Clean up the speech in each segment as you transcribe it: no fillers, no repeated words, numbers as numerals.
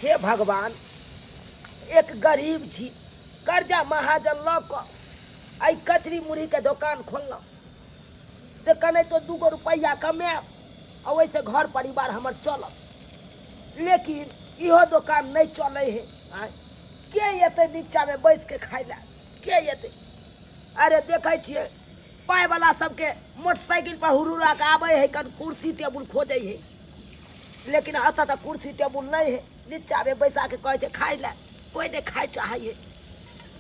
हे भगवान एक गरीब छी कर्जा महाजन ल क आई कचरी मुड़ी के दुकान खोलना से कने तो 2 रुपया कमाएब और वैसे घर परिवार हमर चलत लेकिन इहो दुकान नहीं चले है के ये नीचा में बैस के खाई ला के ये अरे देखे छे पाए वाला सबके मोटरसाइकिल पर हुरुरा के आवे है कन कुर्सी टेबुल खोजे है लेकिन अतः तो कुर्सी टेबुल नहीं है नीचा में बैसा के कहे खाई ला कोई नहीं खाए चाहिए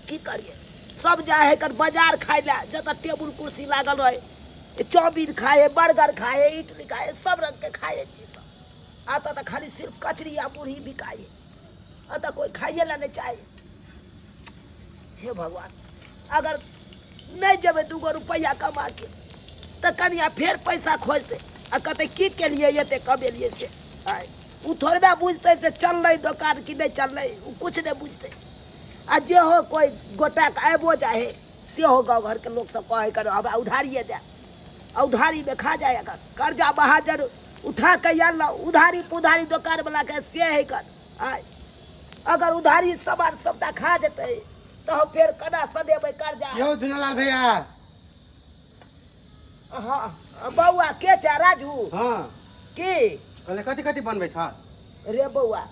की करिए सब जाए है कर बाजार खाई ला जब टेबुल कुर्सी लागल रहे चाउमीन खाए बर्गर खाए इडली खाए सब रंग के खाए चीज सब आता तो खाली सिर्फ कचरी या मुरही बिकाए आता कोई खाइए ला नहीं चाहिए हे भगवान अगर नहीं जब 2 रुपया कमा के तो कनिया फिर पैसा खोजते आ कहते की के लिए ये कमेलिए से वो थोड़े बुझते से चल रही दुकान की नहीं चल रही वो कुछ नहीं बुझते आ जे हो कोई गोटा आबो जाए से हो गाँव घर के लोग सब कहे कर हमारा उधारिए दे उधारी में खा जाए कर कर्जा बहाजर उठा के आन उधारी पुधारी दुकान वाला के से है कर अगर उधारी सामान सबटा खा देते तो फिर कना सदेबे कर्जा यो झुनलाल भैया हाँ बउआ के छ राजू हाँ की कहले कथी कथी बनबै छ रे बउआ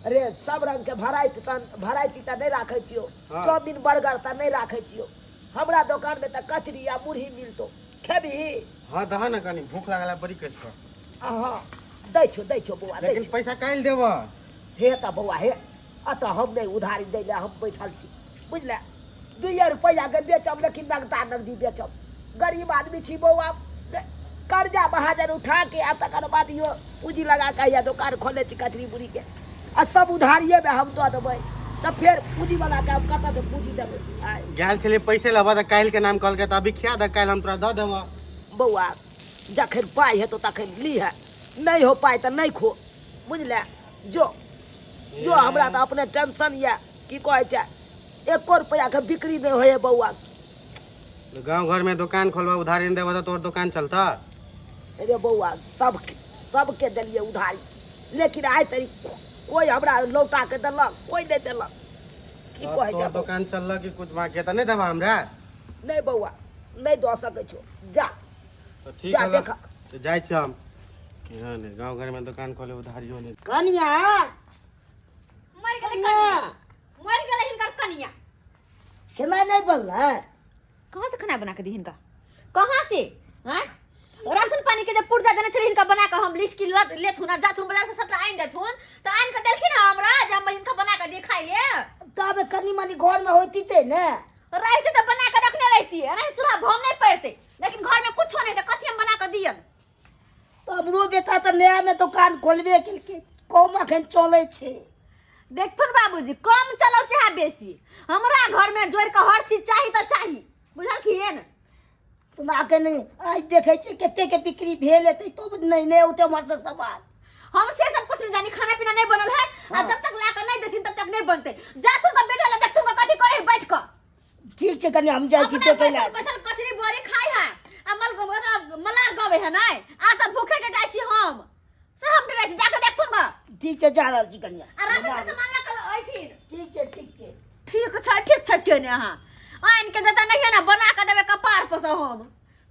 रे सब रंग के भराइटी त नहीं राखे छियो चाउमीन बर्गर त नहीं राखे छियो हमरा दुकान में त कचरी या मुरही मिलतो खेबी हाँ दह न कनी भूख लागला बड़ी कैस कर हाँ दै छो बउआ लेकिन पैसा काल देब हे त बउआ हे अत हम नहीं उधारी दै ले हम बैठल छी बुझले 2 रुपया के बेचब लेकिन नगदी बेचब गरीब आदमी छी बउआ कर्जा बहाजर उठा के आ तकर बाद यो पूंजी लगा के या दुकान खोले छी कचरी बुरी के आ सब उधारिये में हम दऽ देबै तब फिर पूंजी वाला के कतऽ से पूंजी देबै गेल छले पैसे लेबा त काल के नाम कहल के त अभी खिया द काल हम तोरा द देब बउआ जखन पाई हेतौ तखन लीहे नहीं हो पाई त नहीं खो बुझले जो हमरा त अपने टेंशन या की कहै छै 1 रुपया के बिक्री नहीं होए बउआ गांव घर में दुकान खोलबा उधारी देबा त तोर दुकान चलता रे बउआ सबके दिलिए उधारी लेकिन आइ तरी कोई हमरा लौटा के देलक कोई नहीं देलक की कहै छै दुकान चलल कि कुछ मांगे त नहीं देबा हमरा नहीं बउआ नहीं दऽ सकै छो जा तो ठीक जा है देखा तो जाय छी हम केहन है गांव घर में दुकान खोले उधारी होने कनिया मर गेलै हिनकर कनिया केना नहीं बनला कहाँ से खाना बना के दी हिनका कहाँ से हैं राशन पानी के जब पुर्जा देने छले हिनका बना के हम लिस्ट की लेत हुना जाथुन बाजार से सबटा आइन देथुन त आइन के देलखिन हमरा जे हम हिनका बना के दे खाइ ले तब कनी मनी घर में होती ते ने रहते त बना के रखने रहती है नहीं चूल्हा भम नहीं पड़ते लेकिन घर में कुछ नहीं त कथि हम बना के दियन तो हमरो बेटा त नया में दुकान खोलबे केलकै कम अखन चले छे देखथुन बाबूजी कम चलाओ चाहे बेसी हमरा घर में जोड़ के हर चीज चाहिए त चाहिए बुझलखिन तुम आके नहीं आज देखे छे केते के बिक्री भेल हेतै तो नहीं होते हमर से सवाल हम से सब कुछ नहीं जानी खाना पीना नहीं बनल है आ जब तक ला के नहीं देथिन तब तक नहीं बनते जा तू का बेटा ला देख तू कथि करे बैठ के ठीक छे कनी हम जाय छी तो कैला बसल कचरी बोरी खाई है अमल मलार गवे है नहीं आ त भूखे टटाई छी हम से हम टटाई छी जाके देख तू का ठीक छे जा रहल छी कनिया आ राशन के सामान ला के आइथिन ठीक छे ठीक छै के ने हां आइन के देता नहीं है ना बना के देबे कपार पर से हम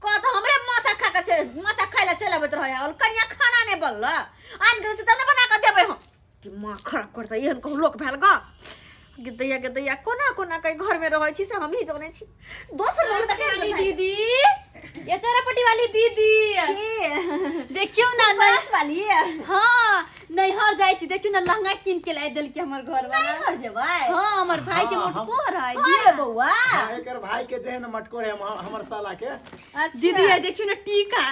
कह तो हमरे माथा खा के माथा खाइला चलाबत रहे और कनिया खाना नहीं बनल आइन के तब ना बना के देबे हम कि मां खराब करता एहन कहू लोक भेल ग के दैया कोना कई घर में रहै छी से हम ही जानै छी दोसर लोग वाली दीदी ये चौरापट्टी वाली दीदी देखियो ना पास वाली हाँ नहीं हर जाय छी देखियो ना लहंगा किन के ला देल के हमर घर वाला हर जेबै हाँ हमर भाई के मोटकोर है ये बउआ एकर भाई के जेहन मटकोर है हमर साला के दीदी है देखियो ना टीका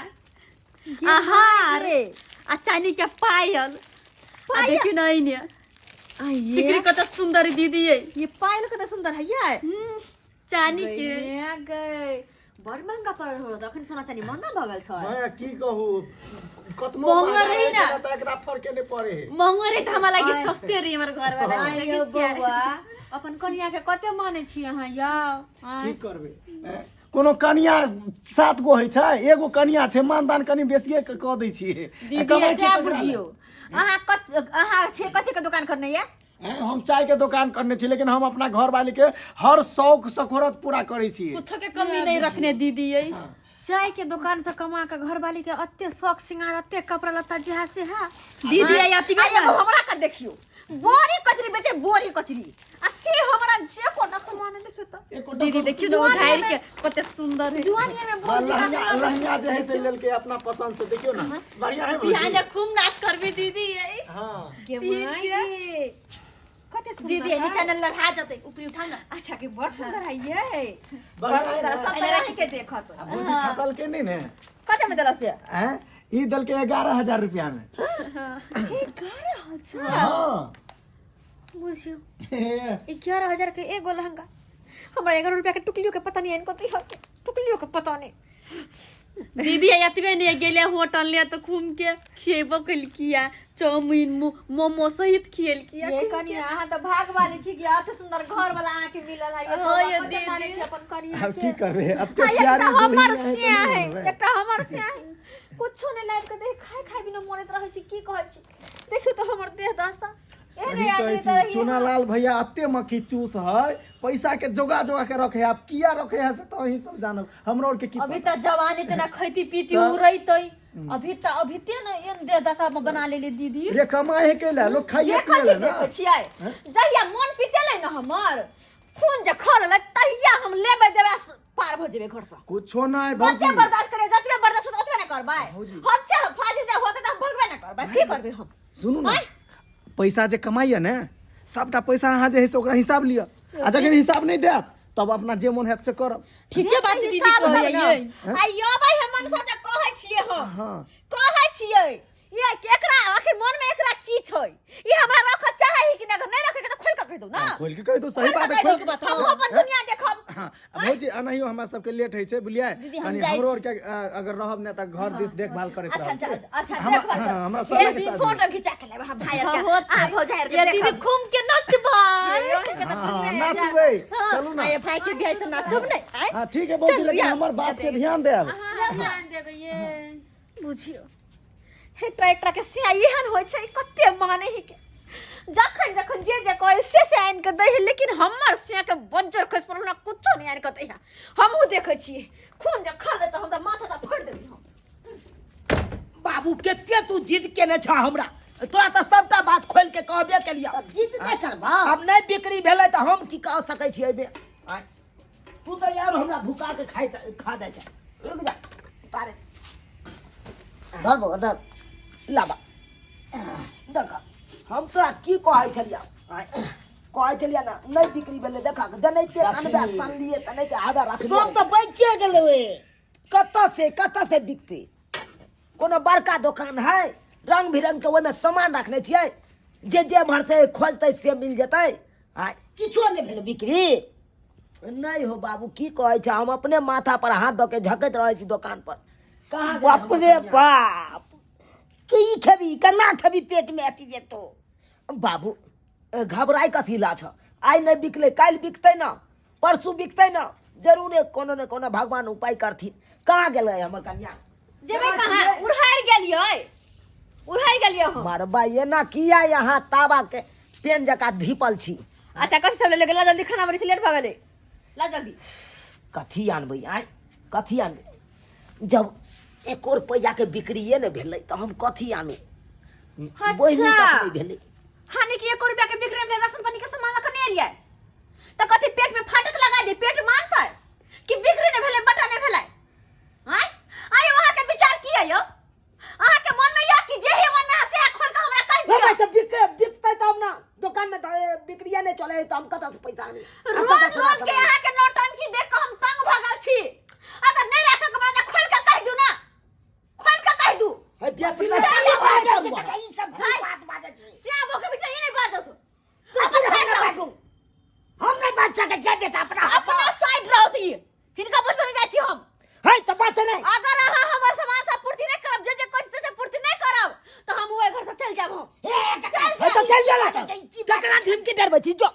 आहार आ चांदी के पायल आ देखियो ना इने सिकरी कत सुंदर दीदी है ये पायल कत सुंदर है ये चांदी के गए बड़ महंगा पड़ल हो तखन सोना चांदी महंगा भगल छ मैं की कहू कतनो महंगा रही ना त एकरा फरके नहीं पड़े है महंगा रे त हमरा लागे सस्ते रे हमर घर वाला आयो बउआ अपन कनिया के कते माने छी अहाँ या की करबे कोनो कनिया 7 गो है छै एगो कनिया छै मानदान कनी बेसिए के क दै छी दीदी ऐसा बुझियो अहाँ छे कथी के दुकान करने ये हैं, हम चाय के दुकान करने छी लेकिन हम अपना घर वाले के हर शौक सखोरत पूरा करे छी। कुछ के कमी नहीं रखने दीदी ये चाय के दुकान से कमा के घर वाली के अत्ते शौक सिंगार अत्ते कपड़ा लत्ता जहाँ से है दीदी ये आती बे ना हमरा का देखियो बोरी कचरी बेचे बोरी कचरी आ से हमरा जे कोटा सामान देखियो तो दीदी देखियो ना उठाई के कते सुंदर है जुआनी में बोरी लहंगा जो है से लेल के अपना पसंद से देखियो ना बढ़िया है बिहान भौजी। खूब नाच करबी दीदी ये हां के माई कते सुंदर दीदी ये चैनल लड़ा जाते ऊपर उठा ना अच्छा के बड़ सुंदर है ये बढ़िया है ना? सब तरह के देखत अब भौजी छपल के नहीं ने कते में दला से हैं ई दल के 11,000 रुपया में 11,000 हां बुझियो 11,000 के एगो लहंगा हमरा 11 रुपया के टुकलियों के पता नहीं इनको तो टुकलियों के पता नहीं दीदी ये आती बे ने गेले होटल ले तो घूम के खेबो कल किया चाउमीन मोमो सहित खेल किया ये कनी अहाँ तो भाग वाली छी कि अत सुंदर घर वाला अहाँ के मिलल है ये हाँ, ये तो दीदी। माने छी अपन करिया अब की करबे अब के एकटा प्यारी हमर दुल्हन सिया है है एकटा हमर सिया है कुछो ने लाइक के देख खाय बिना मोरत रहै छी की कहै छी देखियो तो हमर देह दशा सही कहै छी चुनालाल भैया अत्ते मक्खी चूस है पैसा के जोगा जोगा के रखे है आप किया रखे है से तो ही सब जानब हमरा और के की अभी त जवानी तना खैती पीती उड़ैतै अभी ते न एन दे दशा में बना ले दीदी रे कमाए के ले लोग खाइए ये पिए कथी ले ना देखै छियै जहिया मन पितेलै न हमर खून जे खल ले तहिया हम लेबै देबै पार भ जेबै घर से कुछो नहीं बच्चे भौजी बर्दाश्त करे जतबे बर्दाश्त होत ओतबे न करबै भौजी। हद से फाजी जे होते त हम भगबे न करबै की करबै हम सुनू ना पैसा जे कमाइए ने सबटा पैसा अहाँ जे है से ओकरा हिसाब लिया आ जखन हिसाब नहीं देत तब अपना जे मन हैत से करब ठीक है बात दीदी कहै ये आइयो भाई हम मन से कहै छियै हम हाँ कहै छियै ये एकरा आखिर मन में एकरा की छै ई हमरा रख चाहे कि ना नहीं रखे के त खोल के कह दो ना खोल के कह दो सही बात है खोल के बताओ हम अपन दुनिया देखब हाँ भौजी अनहियो हमरा सबके लेट है छै बुझलिए दीदी, हम कनी जाइ हमरो और के अगर रहब ने त घर दिस देखभाल करैत अच्छा रहब अच्छा हम- देखभाल हाँ, हमरा कर। सब एक लगे दिन शादी। फोटो खिंचा के लेब हम भाई हाँ, के होत आ भौजाई के ये दीदी देखब। घूम के नचबा हाँ नाचबै चलू ना ये भाई के भेज त नाचब नहीं आय हाँ ठीक है भौजी चल, लेकिन बिया। हमर बात के ध्यान देब ध्यान देबै ये बुझियो हे ट्रैक्टर के सिया एहन होय छै कते माने ही के जखन जखन जे कहे से आइन के दै है लेकिन हमर सिया के बज्जर खस पर हमरा कुछो नहीं आइन के दै है हमहु देखै छी खून जे खा ले त हम त माथा त फोड़ देबी हम बाबू केते तू जिद केने छ हमरा तोरा त सबटा बात खोल के कहबे केलिया जिद नहीं करबा अब नहीं बिक्री भेलै त हम की कह सकै छियै बे आय तू त यार हमरा भुका के खा दे छ रुक जा तारे धर बो धर लाबा देख हम तोरा की कहै छलिया आय कहै छलिया ना नहीं बिक्री भेलै देखा जनैते अनबे सन लिए त नहीं आबे रख सब तो बच्चे गेले कत से बिकते कोनो बड़का दुकान है रंग बिरंग के ओहिमे सामान रखने छियै जे भर से खोजतै से मिल जेतै आय किछो नहीं भेल बिक्री नहीं हो बाबू की कहै छै हम अपने माथा पर हाथ दऽ के झकैत रहै छी दुकान पर कहाँ बाप रे बाप की खेबी केना खेबी पेट में अति जेतो बाबू घबराई कथी ला छ आइ नहीं बिकले काल्हि बिकतै न परसू बिकतै न जरूरे कोनो न कोनो भगवान उपाय करथिन कहाँ गेलै हमर कन्या जेबै कहाँ उड़ाइ गेलियै हम मारबा ये ना किया यहाँ ताबा के पेन जका धीपल छी अच्छा कथी सब ले गेला जल्दी खाना बड़ी से लेट भ गेलै ला जल्दी कथी आनबै आय कथी आनबै जब 1 रुपया के बिक्रिये ने भेलै तऽ हम कथी आनू बोहिनी तक नहीं भेलै हानि की 1 रुपया के बिक्री में राशन पानी के सामान लखने एलियै त कथी पेट में फाटक लगा दे पेट मानतै कि बिक्री ने भेलै बटा ने भेलै आय आय वहां के विचार की है यो अहाँ के मन में या कि जे हे मन में हसे खोल के हमरा कह दियो तो बिकतै त हम ना दुकान में बिक्रिये नहीं चले तो हम कतऽ से पैसा आनी रोज रोज के यहाँ के नौटंकी देख के हम तंग भ गेल छी अगर नहीं रखे के बना खोल के कह दू ना खोल के कह दू है बेसी ई सब बात बाजे छी श्याम के बीच ये नहीं बात दो अपन साइड रहो हम नहीं बात सके छै बेटा अपना अपना साइड रहो थी हिनका बुझ में जाय छी हम है त बात नहीं अगर अहाँ हमर सामान से पूर्ति नहीं करब जे कोशिश से पूर्ति नहीं करब तो हम ओए घर से चल जाब हम है तो चल जाला ककरा धमकी डरबै छी जो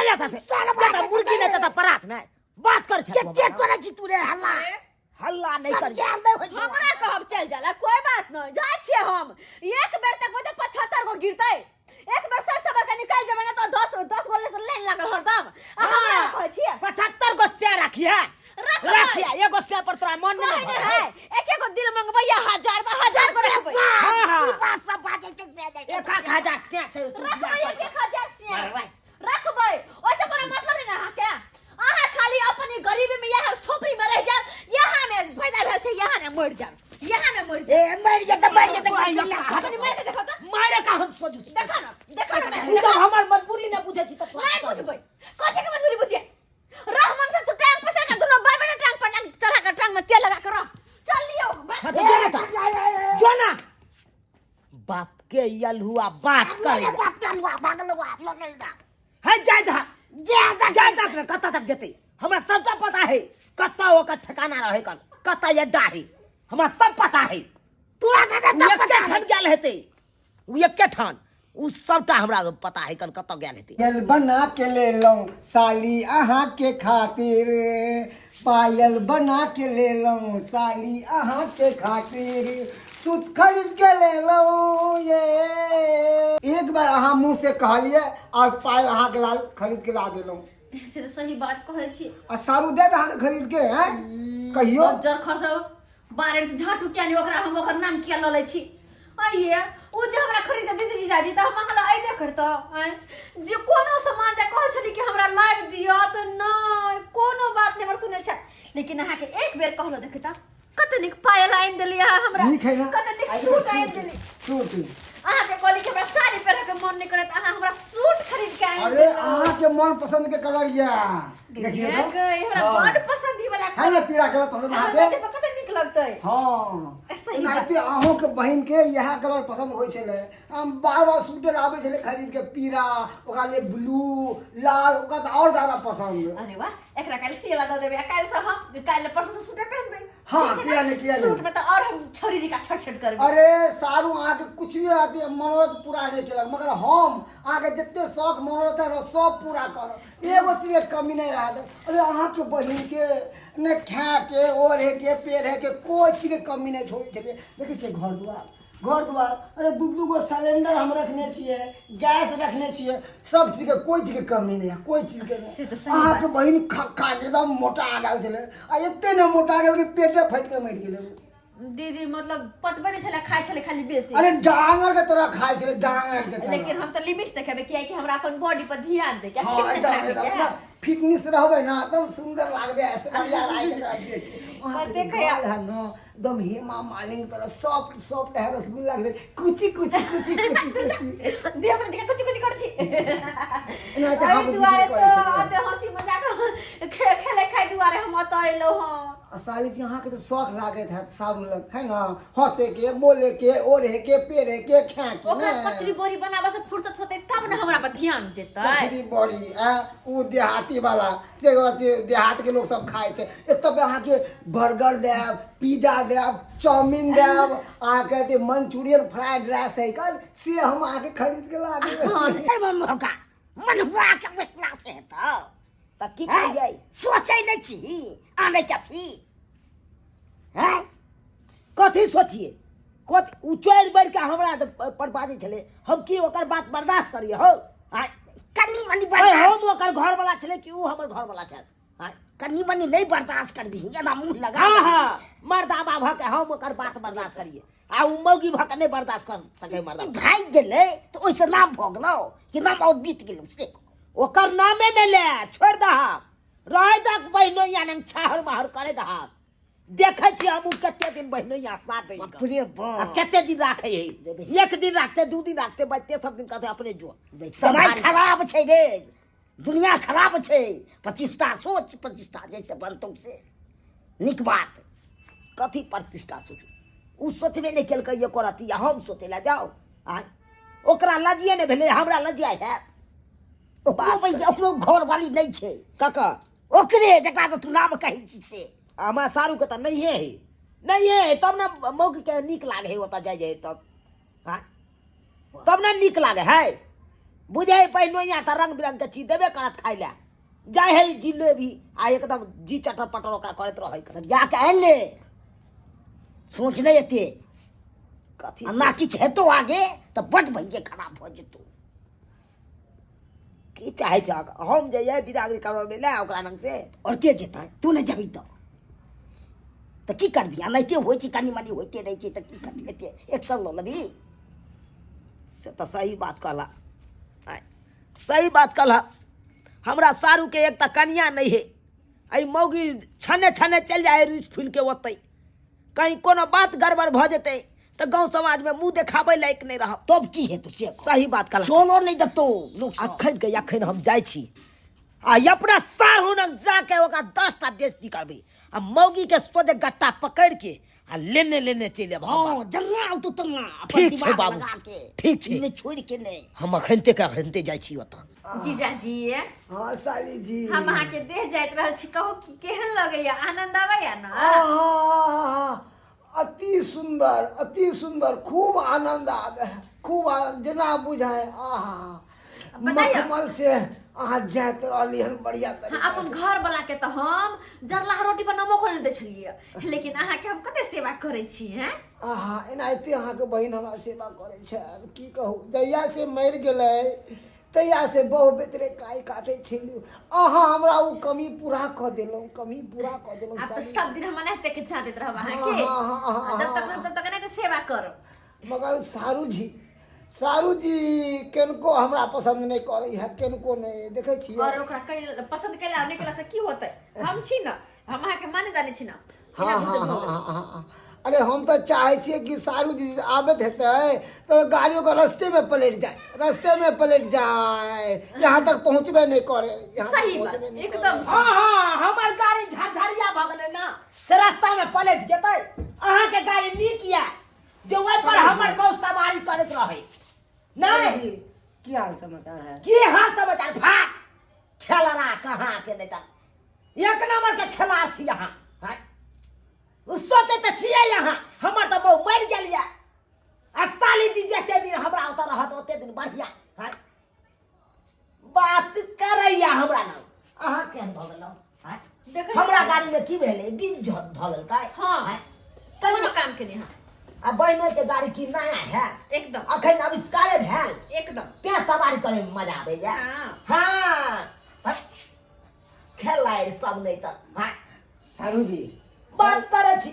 जाता से साला मुर्गी नहीं तता परात नहीं बात कर छ केते करे छी तू रे हल्ला हल्ला नहीं सब कर जान दे हो जो हमरा कहब चल जाला कोई बात नहीं जाय छिए हम एक बेर तक बोते 75 गो गिरतै एक बेर 700 बार का निकाल जेबै ना तो 10 गो ले लाइन लागल हरदम आ हमरा कहै छिए 75 गो से रखिए रखिए एगो से पर तोरा मन कोई नहीं नहीं है एक गो दिल मंगबैया 1000 को रखबै की बात सब बाजे के से दे 1000 से रखबै 1000 से रखबै ओसे कोनो मतलब नहीं ना के आहा खाली अपनी गरीबी में यहाँ छोपरी में रह जाओ यहाँ में पैदा भेल छै यहाँ में मर जाओ यहाँ में मर जाओ ए मर जा त अपनी मार के देखो तो मारे का हम सोचू देखो ना तू जब हमर मजबूरी न बुझे छी त नहीं बुझबै कथि के मजबूरी बुझिए रहमान से तू टांग पे का दोनों भाई बहन टांग पर चढ़ा कर टांग में तेल लगा कर चल लियो जो ना बाप के यलहुआ बात कर बाप चलवा भागलवा लगल दा है जायदाद में कत्ता तक जेते हमरा सबका पता है कत्ता ओकर ठिकाना रहे कल कत्ता अड्डा है हमरा सब पता है तोरा उ एके ठन गेल हेते उ एके ठन उ सबटा हमरा पता है कल कत्ता गेल हेते पायल बना के ले लो साली अहाँ के खातिर पायल बना के ले लो साली अहाँ के खातिर सूट खरीद के ले लो ये एक बार अहाँ मुंह से कहलिए और पायल अहाँ के लाल खरीद के ला देलो से सही बात कहै छी आ सारू दे अहाँ खरीद के हैं कहियो जर खसो बारे से झाटू क्या नहीं ओकरा हम ओकर नाम किया ल लै छी आइए ओ जे हमरा खरीद दे दीदी जीजाजी त हम अहाँ आइबे करतो जे कोनो सामान जे कहै छली कि हमरा लाइव दियो त नहीं कोनो बात नहीं हमर सुनै छै लेकिन अहाँ के एक बेर कहलो देखता कते निक पायल आइन देली अहाँ हमरा नीक है ना कते निक सूट आइन देली सूट अहाँ के कहली कि हमरा साड़ी पहिरे के मन नहीं करत अहाँ हमरा सूट खरीद के आइन अरे अहाँ के मन पसंद के कलर या देखिए तो गई हमरा बड़ पसंद ही वाला है ना पीला कलर पसंद अहाँ के कते निक लगतै हाँ सही बात। एनाहिते अहूँ के बहिन के यह कलर पसंद होइ छलै हम बार बार सूटर आबै छलै खरीद के पीला ओकरा लिए ब्लू लाल ओकरा तऽ और ज्यादा पसंद अरे वाह एकरा काल सिला द देबे काल से हम काल परसों से सूटे पहनबे हाँ, किया नहीं। सूट में तो और हम छोरी जी का छट करबे अरे सारू अहाँ के कुछ भी आती मनोरथ पूरा नहीं केलक मगर हम अहाँ के जते शौक मनोरथ है सब पूरा करब एगो चीज के कमी नहीं रहा अरे अहाँ के बहिन के ने खाए के ओढ़े के पेढ़े के कोई चीज के कमी नहीं छोड़ी छलिए देखै छियै घर द्वार अरे दू गो सिलेंडर हम रखने छिए गैस रखने छिए सब चीज के कोई चीज के कमी नहीं है कोई चीज के से तो नहीं सही अहाँ के बहिन खा के एकदम मोटा आ गेल छलै आ एते ने मोटा गेल कि पेटे फट के मरि गेलै दीदी मतलब पचबे नहीं छले खाए छले खाली बेसी अरे डांगर के तरह खाए छलै डांगर के तरह लेकिन हम तो लिमिट से खेबे किया कि हमरा अपन बॉडी पर ध्यान दे के हाँ एकदम फिटनेस रहबै ना एकदम सुंदर लागबे ऐसे बढ़िया राय के तरह देख वहां पर के देखै या- है ना एकदम हेमा मालिनी की तरह सॉफ्ट है रसगुल्ला के कुची दिया पर दिया कुछ कर छी एना ते हम अरे दीदी दुआरे करे तो छलिए आते हंसी मजाक खेले खाए दुआरे हम अतैलो हां साली जी अहाँ के तो शौक लागत है सारू लग है ना हंसे के बोले के ओढ़े के पेरे के खाए के ओकरा ना कचरी बोरी बनाबे से फुर्सत होते तब ना हमरा पर ध्यान देतै कचरी बड़ी उ देहाती वाला से देहात के लोग सब खाए थे तब अहाँ के बर्गर देब पिज्जा देब चाउमीन देब अहाँ के मंचूरियन फ्राइड राइस है कल से हम अहाँ के खरीद के ला देब मौका मनवा के विश्वास से तो की कहिए सोचे नहीं छी आने क्या थी हैं कथी सोचिए कथी उ चोर बढ़ के हमरा पर बाजे छले हम की ओकर बात बर्दाश्त करिए हो आय कन्नी मनी ओए, बर्दाश्त हम ओकर घर वाला छले कि उ हमर घर वाला छल आय कन्नी मनी नहीं बर्दाश्त कर भी ये ना मुंह लगा हाँ हाँ मर्दाबा भ के हम ओकर बात बर्दाश्त करिए आ उ मौगी भ के नहीं बर्दाश्त कर सके मर्दा भाग गेले तो ओइसे नाम भोगलो कि नाम और बीत गेलो से ओकर नामे नहीं ले छोड़ दह रह तक बहनो यान छाहर माहर करे दह देखे छी हम कते दिन बहनो यहाँ साथ बापरे बाप कते दिन राखे है एक दिन रखते दू दिन रखते बचते सब दिन कहते अपने जो समय खराब छै रे दुनिया खराब छै 25टा सोच 25टा जैसे बनतो से निक बात कथी प्रतिष्ठा सोचू उ सोचबे नहीं केलकै ये करती हम सोचे ला जाओ आय ओकरा लजिए नहीं भेले हमरा लजिया है ओकरो भाई ओकरो घर वाली नहीं छै कका ओकरे जकरा तो तू नाम कहि छी से हमारा सारू के तो नहीं है तब ना मौगी के निक लागे है ओता जाए तब हाँ तब ना निक लागे है बुझे पहिनो यहाँ तो रंग बिरंग के चीज देवे करत खाई ला जाए है जिले भी आ एकदम जी चटर पटर ओकरा करत रहे सरिया के आन ले सोच नहीं एते कथी आ ना किछ हेतो आगे तो बड भइये खराब भ जेतो की चाहे छ हम जइए बिदागरी करबे ले ओकरा नंग से और के जेता तू नहीं जबी तो की करबी आ नहीं होई छी कनी मनी होइते रही छी तो की करबी एते एक्शन ल लबी से तो सही बात कहला सही बात कहला हमरा सारू के एक त कनिया नहीं है आई मौगी छने छने चल जाए रुस फूल के ओतई कहीं कोनो बात गड़बड़ भ जेते तो गांव समाज में मुंह देखाबे लायक नहीं रह तब की है तू से सही बात कहला चोलो नहीं दतो लोग सब। अखन के अखन हम जाय छी आ अपना सारू नंग जाके ओकरा 10टा बेइज्जती करबे आ मौगी के सोदे गट्टा पकड़ के आ लेने चले अब हां जल्ला तू तना ठीक छै बाबू, ठीक छै। इने छोड़ के नहीं हम अखनते जाय छी ओत जीजाजी हाँ साली जी हम अहाँ के देह जाइत रहल छी कहू कि केहन लगैया आनंद आबैया ना अति सुंदर खूब आनंद आवे खूब आनंद जना बुझाए आहा बताइए। मखमल से अहाँ जाइत रहली हन बढ़िया हाँ, तरीका अपन से घर वाला के तो हम जरला रोटी पर नमक नहीं दै छलियै लेकिन अहाँ के हम कते सेवा करै छी हैं आहा एनाहिते अहाँके बहिन हमरा सेवा करै छै की कहू जहिया से मरि गेलै तहिया से बहु बेतरे काई काटे छलू अहाँ हमरा उ कमी पूरा कऽ देलहुँ आप तो सब दिन हम एनाहिते के चाहते रहब अहाँ हाँ, के हाँ, हाँ, हाँ, जब तक हम तब तक एनाहिते सेवा करब मगर सारू जी केनको हमरा पसंद नहीं करे है केनको नहीं देखे छियै और ओकरा पसंद कैला नहीं कैला से की होतै हम छी ना हम अहाँ के माने जाने छी ना हाँ अरे हम तो चाहे छियै कि सारू जी आबत हेतै तो गाड़ियों का रास्ते में पलट जाए यहाँ तक पहुँचबे नहीं करे यहाँ तक सही बात पहुँचबे नहीं एकदम करे। हाँ हमार गाड़ी झरझरिया भ गेलै ना से रास्ता में पलट जेतै अहाँ के गाड़ी नीक या जो ओइ पर हमर बहुत सवारी करत रहे सारू नहीं जी, की हाल समाचार है की हाल समाचार भाग छलरा कहाँ के नेता एक नंबर के खिलाड़ छी यहाँ हैं उ सोचे त छियै यहाँ हमर त बहु मर गेलिया आ साली जी जते दिन हमरा ओत रहत ओते दिन बढ़िया हैं बात करैया हमरा नाम अहाँ केहन भ गेलौ हैं देखै हमरा गाड़ी में की भेलै बीज धलल काय हाँ। हैं? कोनो काम के नहीं हाँ आ बहनों के गाड़ी की नया है एकदम अखन आविष्कारे भेल एकदम ते सवारी करे में मजा आबे या हाँ खेलाड़ सब नहीं त हाँ सारू जी बात करे छी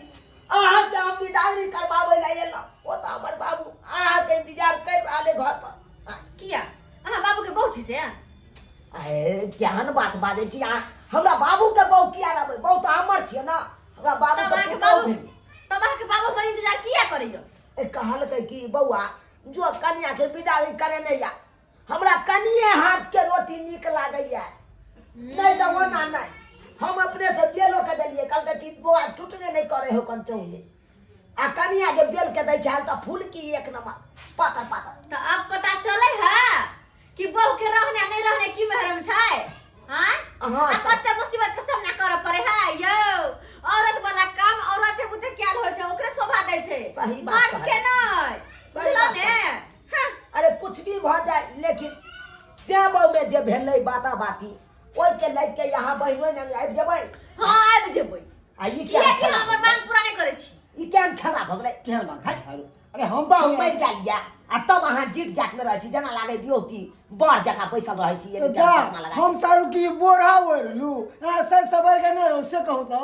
अहाँ के हम विदाई करबाबै ला एलौ ओ त हमर बाबू अहाँ के इंतजार कर रहले घर पर हाँ। किया अहाँ बाबू के बहु छी से ए केहन बात बाजै छी अहाँ हमरा बाबू के बहु किया रहबै बहु त हमर छियै ना हमरा बाबू तब अहाँ के पुतौह बाबू भेल। तब अहाँ के बाबू हमर इंतजार किया करैयो ए कहलकै कि बौआ जो कन्या के विदाई करे नहीं या हमरा कनिए हाथ के रोटी नीक लागैया नहीं तो वो ना नहीं हम अपने से बेलो के दिलिए कहलकै कि बौआ टूटने नहीं करे हो कंचौ में आ कनिया जे बेल के दै छल त फूल की एक नंबर पातर तो अब पता चले है कि बहू के रहने नहीं रहने की महरम छै हाँ हाँ, आ कते मुसीबत के सामना करे पड़े है यो औरत वाला काम औरत बुते क्याल हो छै ओकरे शोभा दै छै सही बात मर्द के नहीं सही बुझलो बात ने हाँ अरे कुछ भी भ जाए लेकिन श्याम में जे भेलै बाता बाती ओइ के लग के यहाँ बहिनो न आबि जेबै हाँ आबि जेबै आ ई किया कि क्या हमर मांग पूरा नहीं करे छी ई केहन खराब भ गेलै केहन बात है सारू अरे हम बहु मरि गेलिया आ तब अहाँ जीट जाट में रहै छी जेना लागे बियोती बड़ जगह बैसल रहै छी तो जा हम सारू की बोरा ओढ़लू ऐसे सबर के न रहो से कहू तो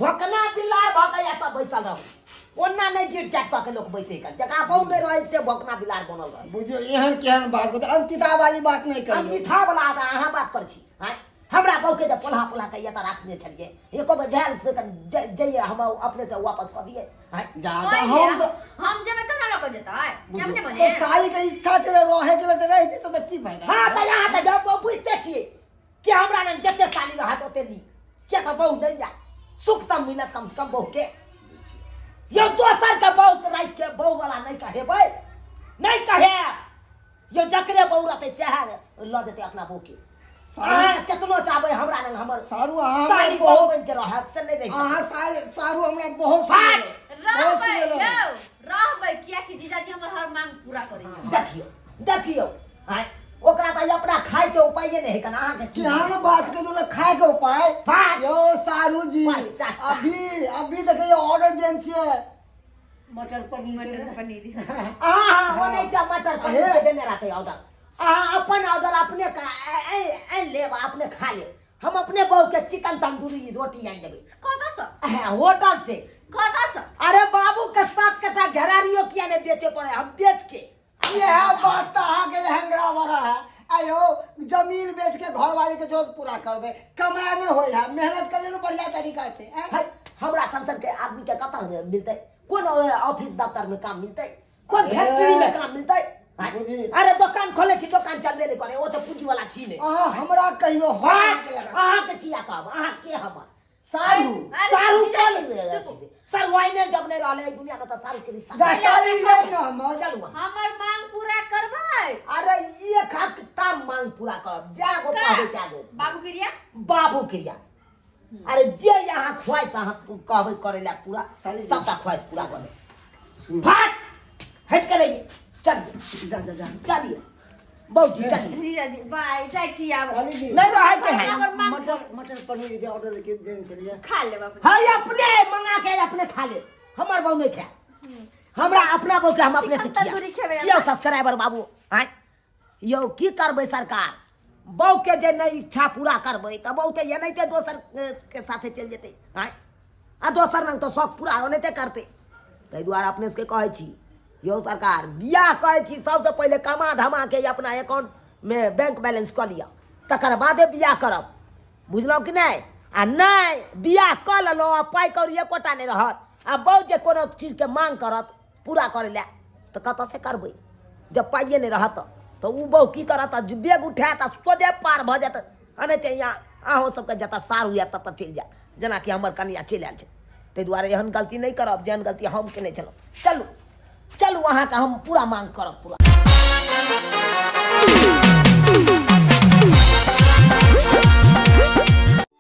भोकना बिलार भकैया तब बैसल रहू ओना नहीं जीट जाट क के लोग बैसे कर जगह बहु में रहै से भोकना बिलार बनल रहै बुझियो एहन केहन बात करते अंकिता वाली बात नहीं हम करियो मिठा वाला अहाँ बात कर छी हैं हमरा बहु के जब पोल्हा के ये त राखने छलिए एको बेर झैल से जइए हम अपने से वापस कर दिए हैं ज्यादा हम हम हम जेबै तब ना लोग जेतै केमने तो बने साली के इच्छा चले रहे के लिए रह जेतो तो की फायदा हाँ तो यहाँ तो जब बुझते छिए कि हमरा ने जते साली रहत ओते ली क्या तो बहु नहीं या सुख त मिलत कम से कम बहु के यो दोसर के बहु के राख के बहु वाला नहीं कहेबै नहीं कहे यो जकरे बहु रहते से ल देते अपना बहु के अहाँ केतनो चाहबै हमरा ने हमर सारू अहाँ साली हमरा बहु बहुत बन के रहत से नहीं रही अहाँ सारू हमरा बहुत फाट! रहबै यो रहबै किया कि जीजाजी हमर हर मांग पूरा करै छै देखियो देखियो हैं ओकरा तो अपना खाए के उपाय नहीं है कना अहाँ के केहन बात के तो खाए के उपाय बात। यो सारू जी बात चाटा। अभी देखिए ऑर्डर देन छिए मटर पनीर के मटर ने। पनीर हाँ नहीं तो मटर पनीर के देने रहते ऑर्डर अहाँ अपन ऑर्डर अपने का लेब अपने खा ले हम अपने बहू के चिकन तंदूरी रोटी आन देबे कता स होटल से कता स अरे बाबू के 7 कट्ठा घेरारियो किया नहीं बेचे पड़े हम बेच के ये है बात तो अहाँ के लहंगरा वाला है आयो जमीन बेच के घर वाले के जरूरत पूरा करबे कमाए में होय है मेहनत करे न बढ़िया तरीका से है हमरा संसद के आदमी के कतऽ मिलते कौन ऑफिस दफ्तर में काम मिलते कौन फैक्ट्री में काम मिलते अरे दुकान खोले थी दुकान चलबे नहीं करे वो तो पूंजी वाला छी नहीं अहाँ हमरा कहियो अहाँ के किया कहब अहाँ के हम सारू अरे सारू जीजाजी, कॉल सर वाइने जब नहीं रहले दुनिया में तो सारू के रिश्ता साली ले न हम चलू हमर मांग पूरा करबै अरे ये खाता मांग पूरा करब जागो कहबे त्यागो बाबू गिरिया बाबू क्रिया अरे जे यहाँ ख्वाहिश अहाँ कहबे करे ला पूरा सबका ख्वाहिश पूरा करे भाग हट के रहिए चलिए जा जा जा चलिए बहुत जी चलिए जीजाजी बाय जाइ छी आब साली जी नहीं तो है के है हमर मांग मटर पनीर के ऑर्डर के देन चलिए खा लेब अपन हाय अपने मंगा के अपने खा ले हमार बहू नहीं खा हमरा अपना बहू के हम अपने से चिकन किया तंदूरी खेबै कियो सब्सक्राइबर बाबू आय यो की करबै सरकार बहू के जे नहीं इच्छा पूरा करबै त बहू के ये नहीं ते दोसर के साथे चल जेतै आय आ दोसर नंग तो शौक पूरा होने करते ताहि दुआरे अपने से कहै छी यो सरकार बियाह कहै छी सबसे पहले कमा धमा के अपना अकाउंट में बैंक बैलेंस कऽ लिअ तकर बादे बियाह करब बुझलहुँ कि नहीं आ नहीं बियाह कऽ लेलहुँ आ पाइ कौड़ी एकोटा नहीं रहत आ बहुत जे कोनो चीजके मांग करत पूरा करे लए तऽ कतऽ से करबै जब पाइए नहीं रहत तऽ उ बहु की करत बैग उठायत आ सोझे पार भऽ जायत आ नहीं तऽ यहाँ अहूँ सबके जतऽ सारू यऽ ततऽ चलि जायत जेनाकि हमर कनिया चलि आयल छै ताहि दुआरे एहन गलती नहीं करब जेहन गलती हम केने छलहुँ चलू चलू अहाँके हम पूरा मांग करब पूरा